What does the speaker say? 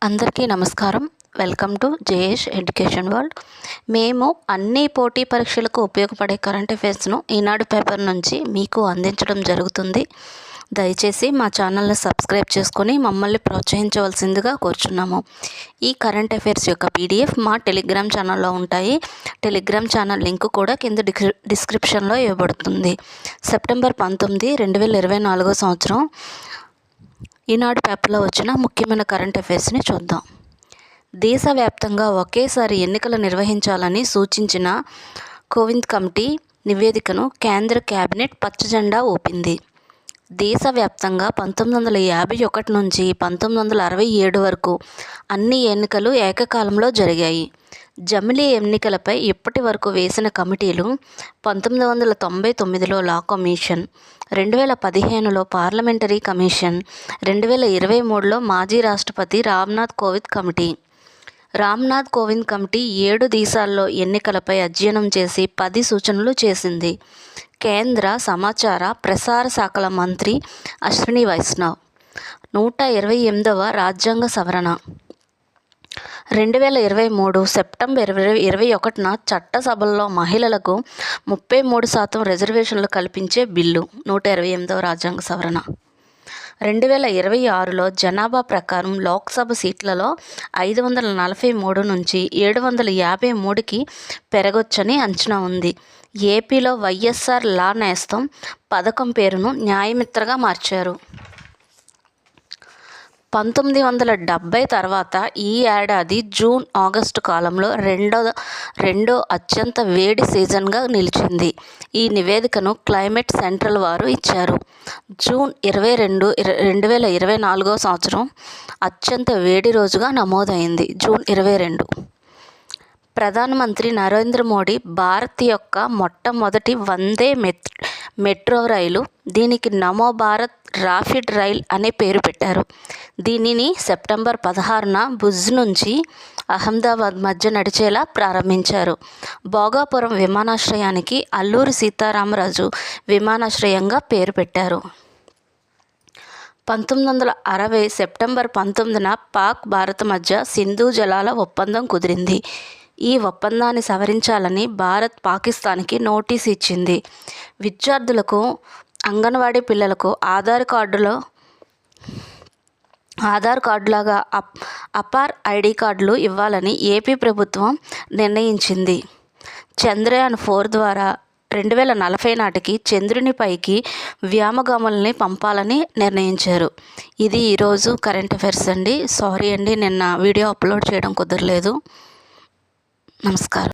అందరికీ నమస్కారం. Welcome to JS education world. మేము అన్ని పోటీ పరీక్షలకు ఉపయోగపడే కరెంట్ అఫైర్స్ను ఈనాడు పేపర్ నుంచి మీకు అందించడం జరుగుతుంది. దయచేసి మా ఛానల్ని సబ్స్క్రైబ్ చేసుకొని మమ్మల్ని ప్రోత్సహించవలసిందిగా కోరుచున్నాము. ఈ కరెంట్ అఫైర్స్ యొక్క పీడిఎఫ్ మా టెలిగ్రామ్ ఛానల్లో ఉంటాయి. టెలిగ్రామ్ ఛానల్ లింక్ కూడా కింద డిస్క్రిప్షన్లో ఇవ్వబడుతుంది. సెప్టెంబర్ 19, 2024 సంవత్సరం ఈనాడు పేపర్లో వచ్చిన ముఖ్యమైన కరెంట్ అఫైర్స్ని చూద్దాం. దేశవ్యాప్తంగా ఒకేసారి ఎన్నికలు నిర్వహించాలని సూచించిన కోవింద్ కమిటీ నివేదికను కేంద్ర కేబినెట్ పచ్చజెండా ఊపింది. దేశవ్యాప్తంగా 1951 నుంచి 1967 వరకు అన్ని ఎన్నికలు ఏకకాలంలో జరిగాయి. జమిలీ ఎన్నికలపై ఇప్పటి వరకు వేసిన కమిటీలు 1999లో లా కమిషన్, 2015లో పార్లమెంటరీ కమిషన్, 2023లో మాజీ రాష్ట్రపతి రామ్నాథ్ కోవింద్ కమిటీ. రామ్నాథ్ కోవింద్ కమిటీ 7 దేశాల్లో ఎన్నికలపై అధ్యయనం చేసి 10 సూచనలు చేసింది. కేంద్ర సమాచార ప్రసార శాఖల మంత్రి అశ్విని వైష్ణవ్ 128వ రాజ్యాంగ సవరణ 2023 సెప్టెంబర్ 21న చట్టసభల్లో మహిళలకు 33% రిజర్వేషన్లు కల్పించే బిల్లు 128వ రాజ్యాంగ సవరణ 2026లో జనాభా ప్రకారం లోక్సభ సీట్లలో 543 నుంచి 753కి పెరగొచ్చని అంచనా ఉంది. ఏపీలో వైఎస్ఆర్ లా నేస్తం పథకం పేరును న్యాయమిత్రగా మార్చారు. 1970 తర్వాత ఈ ఏడాది జూన్ ఆగస్టు కాలంలో రెండో అత్యంత వేడి సీజన్గా నిలిచింది. ఈ నివేదికను క్లైమేట్ సెంట్రల్ వారు ఇచ్చారు. జూన్ 22, 2024 సంవత్సరం అత్యంత వేడి రోజుగా నమోదైంది. జూన్ 22. ప్రధానమంత్రి నరేంద్ర మోడీ భారత్ యొక్క మొట్టమొదటి వందే మెట్రో రైలు, దీనికి నమో భారత్ రాపిడ్ రైల్ అనే పేరు పెట్టారు. దీనిని సెప్టెంబర్ 16న భుజ్ నుంచి అహ్మదాబాద్ మధ్య నడిచేలా ప్రారంభించారు. భోగాపురం విమానాశ్రయానికి అల్లూరి సీతారామరాజు విమానాశ్రయంగా పేరు పెట్టారు. 1960 సెప్టెంబర్ 19న పాక్ భారత్ మధ్య సింధు జలాల ఒప్పందం కుదిరింది. ఈ ఒప్పందాన్ని సవరించాలని భారత్ పాకిస్తాన్కి నోటీసు ఇచ్చింది. విద్యార్థులకు, అంగన్వాడీ పిల్లలకు ఆధార్ కార్డులాగా అపార్ ఐడి కార్డులు ఇవ్వాలని ఏపీ ప్రభుత్వం నిర్ణయించింది. చంద్రయాన్ 4 ద్వారా 2040 నాటికి చంద్రునిపైకి వ్యోమగాముల్ని పంపాలని నిర్ణయించారు. ఇది ఈరోజు కరెంట్ అఫైర్స్ అండి. సారీ అండి, నిన్న వీడియో అప్లోడ్ చేయడం కుదరలేదు. నమస్కారం.